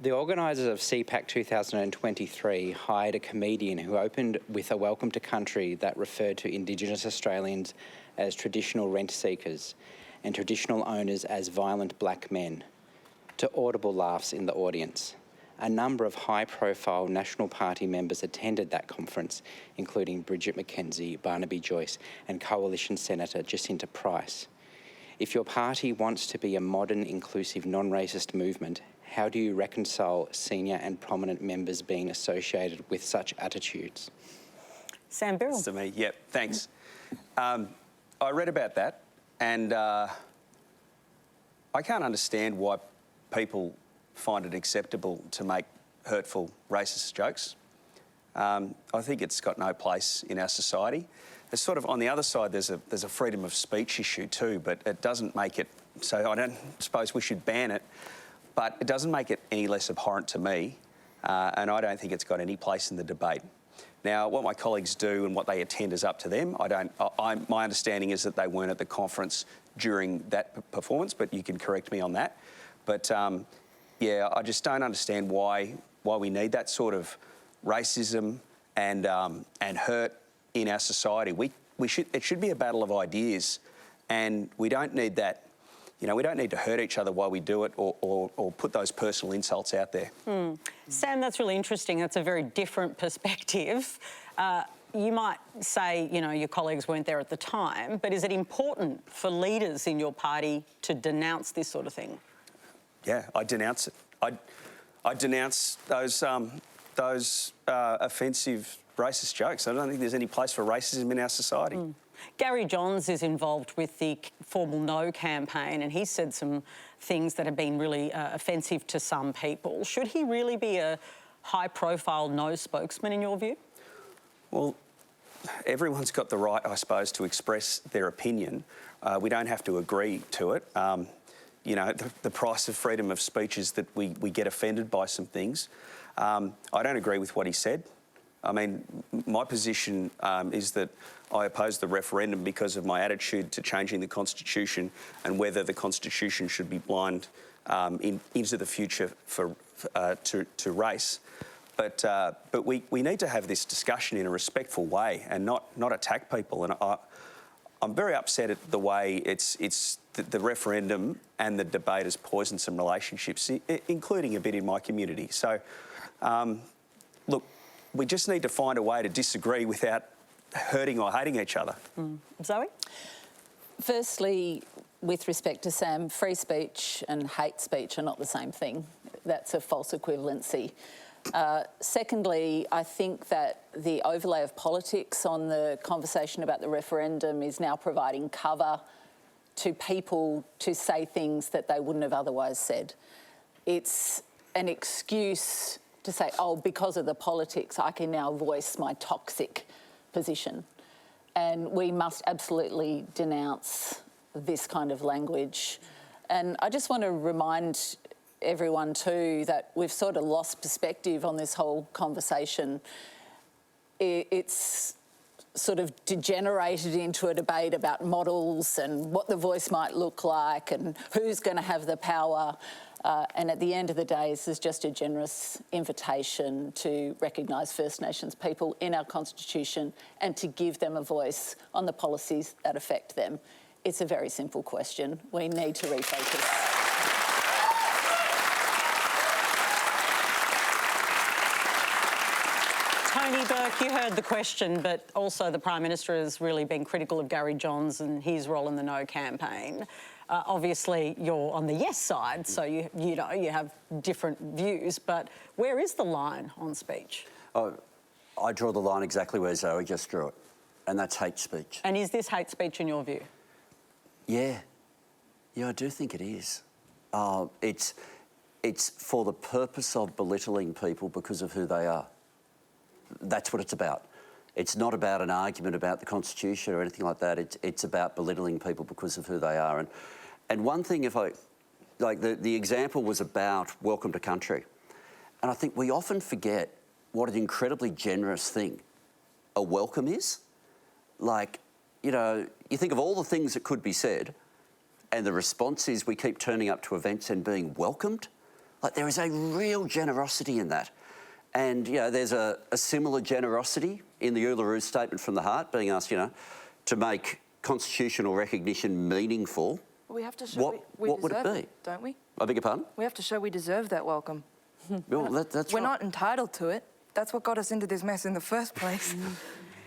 The organisers of CPAC 2023 hired a comedian who opened with a welcome to country that referred to Indigenous Australians as traditional rent seekers and traditional owners as violent black men, to audible laughs in the audience. A number of high-profile National Party members attended that conference, including Bridget McKenzie, Barnaby Joyce and Coalition Senator Jacinta Price. If your party wants to be a modern, inclusive, non-racist movement, how do you reconcile senior and prominent members being associated with such attitudes? Sam Birrell. To me, yep, thanks. I read about that and I can't understand why people find it acceptable to make hurtful, racist jokes. I think it's got no place in our society. There's sort of, on the other side, there's a freedom of speech issue too, but it doesn't make it, so I don't suppose we should ban it, but it doesn't make it any less abhorrent to me, and I don't think it's got any place in the debate. Now, what my colleagues do and what they attend is up to them. My understanding is that they weren't at the conference during that performance, but you can correct me on that. But yeah, I just don't understand why we need that sort of racism and hurt in our society. It should be a battle of ideas, and we don't need that. You know, we don't need to hurt each other while we do it or put those personal insults out there. Sam, that's really interesting. That's a very different perspective. You might say, you know, your colleagues weren't there at the time, but is it important for leaders in your party to denounce this sort of thing? Yeah, I denounce it. I denounce those offensive racist jokes. I don't think there's any place for racism in our society. Gary Johns is involved with the Formal No campaign and he said some things that have been really offensive to some people. Should he really be a high-profile no spokesman in your view? Well, everyone's got the right, I suppose, to express their opinion. We don't have to agree to it. You know, the price of freedom of speech is that we get offended by some things. I don't agree with what he said. I mean, my position is that I oppose the referendum because of my attitude to changing the Constitution and whether the Constitution should be blind into the future to race. But we need to have this discussion in a respectful way and not attack people. And I'm very upset at the way the referendum and the debate has poisoned some relationships, including a bit in my community. So, look, we just need to find a way to disagree without hurting or hating each other. Zoe? Firstly, with respect to Sam, free speech and hate speech are not the same thing. That's a false equivalency. Secondly, I think that the overlay of politics on the conversation about the referendum is now providing cover to people to say things that they wouldn't have otherwise said. It's an excuse to say, oh, because of the politics, I can now voice my toxic position. And we must absolutely denounce this kind of language. And I just want to remind everyone too that we've sort of lost perspective on this whole conversation. It's sort of degenerated into a debate about models and what the voice might look like and who's going to have the power. And at the end of the day, this is just a generous invitation to recognise First Nations people in our Constitution and to give them a voice on the policies that affect them. It's a very simple question. We need to refocus. Tony, Burke, you heard the question, but also the Prime Minister has really been critical of Gary Johns and his role in the No campaign. Obviously, you're on the yes side, so you know you have different views. But where is the line on speech? Oh, I draw the line exactly where Zoe just drew it, and that's hate speech. And is this hate speech in your view? Yeah, I do think it is. It's for the purpose of belittling people because of who they are. That's what it's about. It's not about an argument about the Constitution or anything like that. It's about belittling people because of who they are. And one thing, the example was about welcome to country. And I think we often forget what an incredibly generous thing a welcome is. Like, you know, you think of all the things that could be said and the response is we keep turning up to events and being welcomed. Like, there is a real generosity in that. And, you know, there's a similar generosity in the Uluru Statement from the Heart, being asked, you know, to make constitutional recognition meaningful. We have to show what would it deserve be? don't we? I beg your pardon? We have to show we deserve that welcome. Well, that's We're right. not entitled to it. That's what got us into this mess in the first place.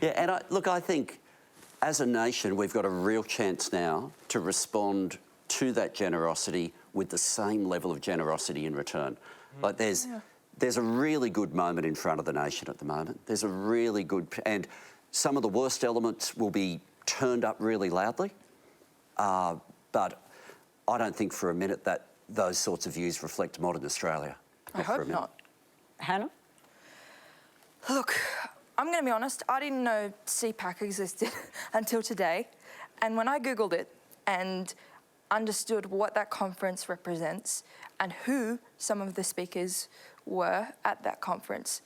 Yeah, and I think as a nation, we've got a real chance now to respond to that generosity with the same level of generosity in return. Like, there's a really good moment in front of the nation at the moment. There's a really good... And some of the worst elements will be turned up really loudly, but I don't think for a minute that those sorts of views reflect modern Australia. I hope not. Hannah? Look, I'm going to be honest, I didn't know CPAC existed until today. And when I Googled it and understood what that conference represents and who some of the speakers were at that conference,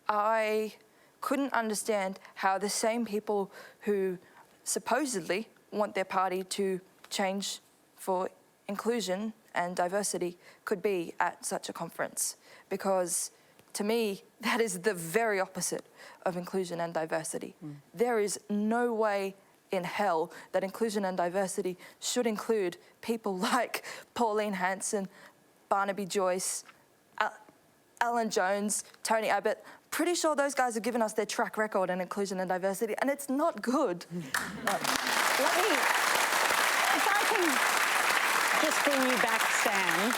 I couldn't understand how the same people who supposedly want their party to change for inclusion and diversity could be at such a conference. Because to me, that is the very opposite of inclusion and diversity. There is no way in hell that inclusion and diversity should include people like Pauline Hanson, Barnaby Joyce, Alan Jones, Tony Abbott. Pretty sure those guys have given us their track record in inclusion and diversity, and it's not good. Let me, if I can just bring you back, Sam,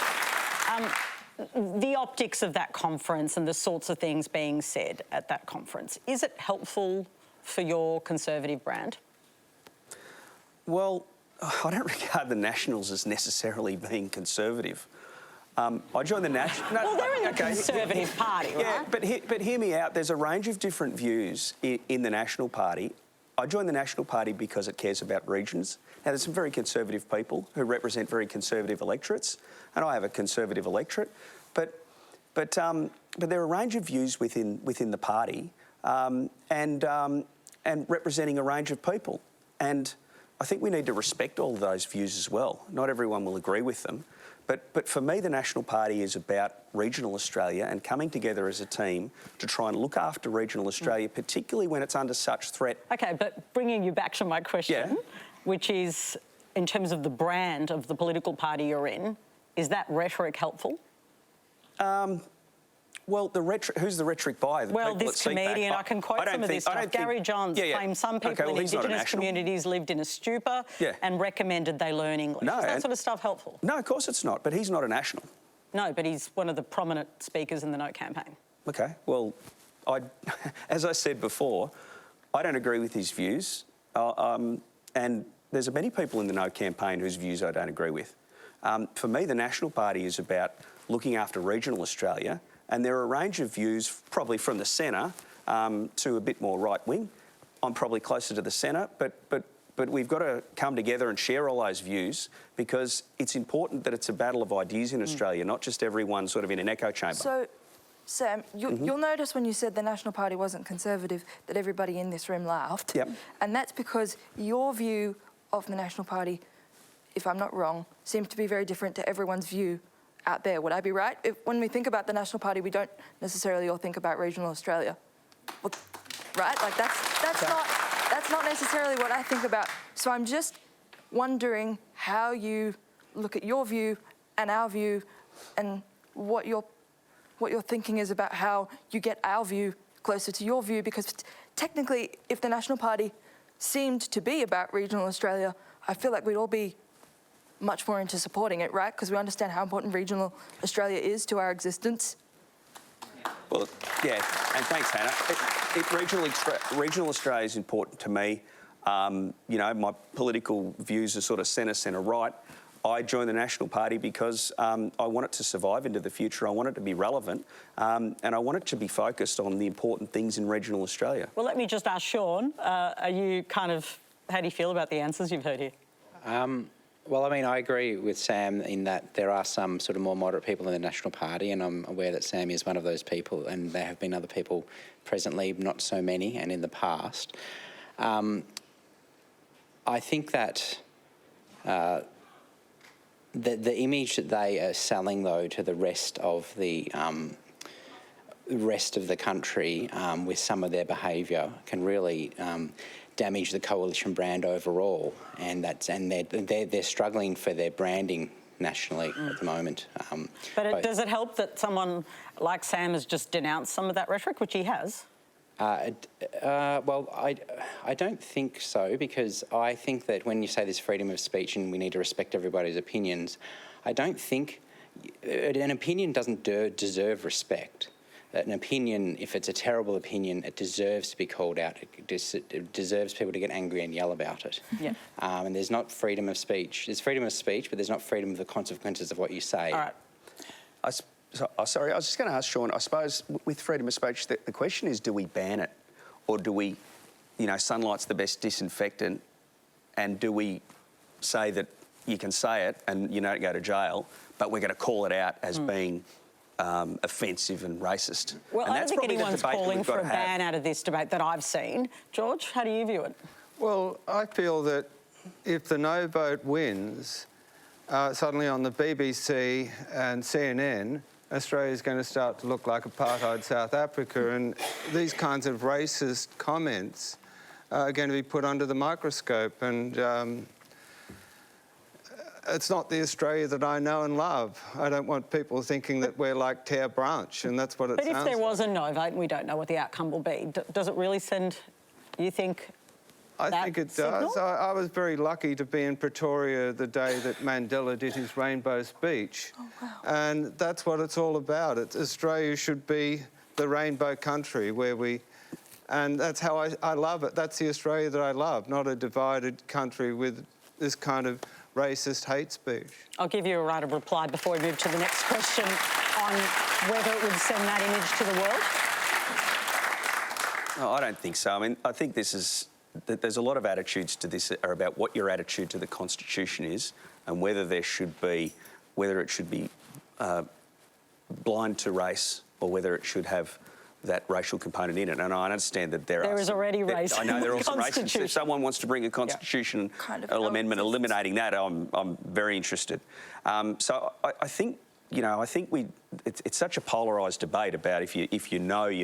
the optics of that conference and the sorts of things being said at that conference, is it helpful for your Conservative brand? Well, I don't regard the Nationals as necessarily being conservative. I joined the National... Well, they're in the Conservative Party, right? Yeah, but hear me out. There's a range of different views in the National Party. I joined the National Party because it cares about regions. Now, there's some very conservative people who represent very conservative electorates, and I have a conservative electorate. But there are a range of views within the party, and representing a range of people. And I think we need to respect all of those views as well. Not everyone will agree with them. But for me, the National Party is about regional Australia and coming together as a team to try and look after regional Australia, particularly when it's under such threat. OK, but bringing you back to my question, which is, in terms of the brand of the political party you're in, is that rhetoric helpful? Well, who's the rhetoric by? Well, this comedian, I can quote some of this stuff. Gary Johns claimed some people in Indigenous communities lived in a stupor and recommended they learn English. No, is that sort of stuff helpful? No, of course it's not, but he's not a national. No, but he's one of the prominent speakers in the No campaign. OK, well, as I said before, I don't agree with his views, and there's many people in the No campaign whose views I don't agree with. For me, the National Party is about looking after regional Australia, and there are a range of views, probably from the centre to a bit more right-wing. I'm probably closer to the centre, but we've got to come together and share all those views because it's important that it's a battle of ideas in Australia, not just everyone sort of in an echo chamber. So, Sam, you'll notice when you said the National Party wasn't conservative that everybody in this room laughed. Yep. And that's because your view of the National Party, if I'm not wrong, seems to be very different to everyone's view out there. Would I be right? When we think about the National Party, we don't necessarily all think about regional Australia. Well, right? Like, that's not necessarily what I think about. So I'm just wondering how you look at your view and our view and what your thinking is about how you get our view closer to your view, because technically, if the National Party seemed to be about regional Australia, I feel like we'd all be much more into supporting it, right? Because we understand how important regional Australia is to our existence. Well, yeah, and thanks, Hannah. Regional Australia is important to me. You know, my political views are sort of centre-right. I joined the National Party because I want it to survive into the future. I want it to be relevant, and I want it to be focused on the important things in regional Australia. Well, let me just ask Sean, how do you feel about the answers you've heard here? Well, I mean, I agree with Sam in that there are some sort of more moderate people in the National Party, and I'm aware that Sam is one of those people, and there have been other people presently, not so many, and in the past. I think that the image that they are selling, though, to the rest of the country with some of their behaviour can really damage the coalition brand overall, and they're struggling for their branding nationally at the moment. But does it help that someone like Sam has just denounced some of that rhetoric, which he has? Well, I don't think so, because I think that when you say there's freedom of speech and we need to respect everybody's opinions, I don't think an opinion doesn't deserve respect. An opinion, if it's a terrible opinion, it deserves to be called out. It deserves people to get angry and yell about it. Yeah. And there's not freedom of speech. There's freedom of speech, but there's not freedom of the consequences of what you say. All right. Sorry, I was just going to ask Sean, I suppose with freedom of speech, the question is, do we ban it? Or do we, sunlight's the best disinfectant, and do we say that you can say it and you don't go to jail, but we're going to call it out as being offensive and racist? Well, and I don't think anyone's calling for a ban ban out of this debate that I've seen. George, how do you view it? Well, I feel that if the no vote wins, suddenly on the BBC and CNN, Australia's going to start to look like apartheid South Africa, and these kinds of racist comments are going to be put under the microscope, and it's not the Australia that I know and love. I don't want people thinking that we're like Tear Branch, and that's what it sounds like. But if there was a no vote and we don't know what the outcome will be, does it really send, you think, I think it does. I was very lucky to be in Pretoria the day that Mandela did his rainbow speech. Oh, wow. And that's what it's all about. Australia should be the rainbow country where and that's how I love it. That's the Australia that I love, not a divided country with this kind of racist hate speech. I'll give you a right of reply before we move to the next question on whether it would send that image to the world. No, I don't think so. I mean, I think there's a lot of attitudes to this are about what your attitude to the Constitution is, and whether it should be blind to race, or whether it should have that racial component in it. And I understand that there is already race. I know there are also Constitution. races. If someone wants to bring a constitution amendment eliminating that, I'm very interested. So I think it's such a polarised debate about if you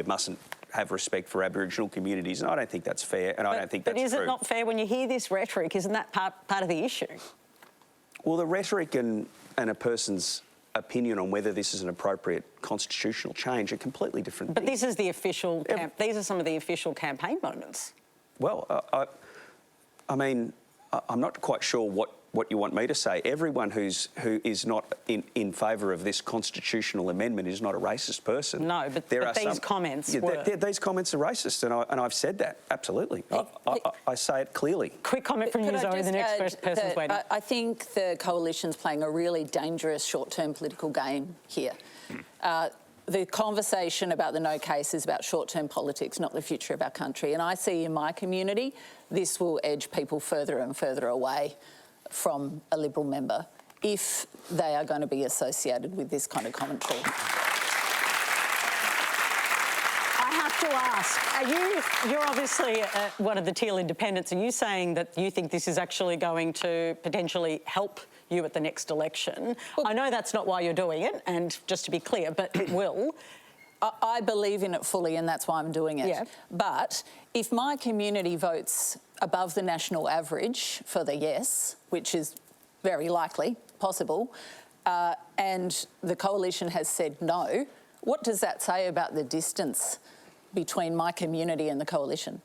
mustn't have respect for Aboriginal communities, and I don't think that's fair, and I don't think that's true. But is it not fair when you hear this rhetoric? Isn't that part of the issue? Well, the rhetoric and a person's opinion on whether this is an appropriate constitutional change are completely different things. But this is the official... these are some of the official campaign moments. Well, I mean, I'm not quite sure what you want me to say. Everyone who is not in favour of this constitutional amendment is not a racist person. No, but these comments were... These comments are racist, and I've said that, absolutely. I say it clearly. Quick comment from you, Zoe, the next person's waiting. I think the coalition's playing a really dangerous short-term political game here. The conversation about the no case is about short-term politics, not the future of our country. And I see in my community, this will edge people further and further away from a Liberal member if they are going to be associated with this kind of commentary. I have to ask, you're obviously one of the Teal independents. Are you saying that you think this is actually going to potentially help you at the next election? Well, I know that's not why you're doing it, and just to be clear, but it will. I believe in it fully, and that's why I'm doing it. Yeah. But if my community votes above the national average for the yes, which is very likely, possible, and the coalition has said no, what does that say about the distance between my community and the coalition?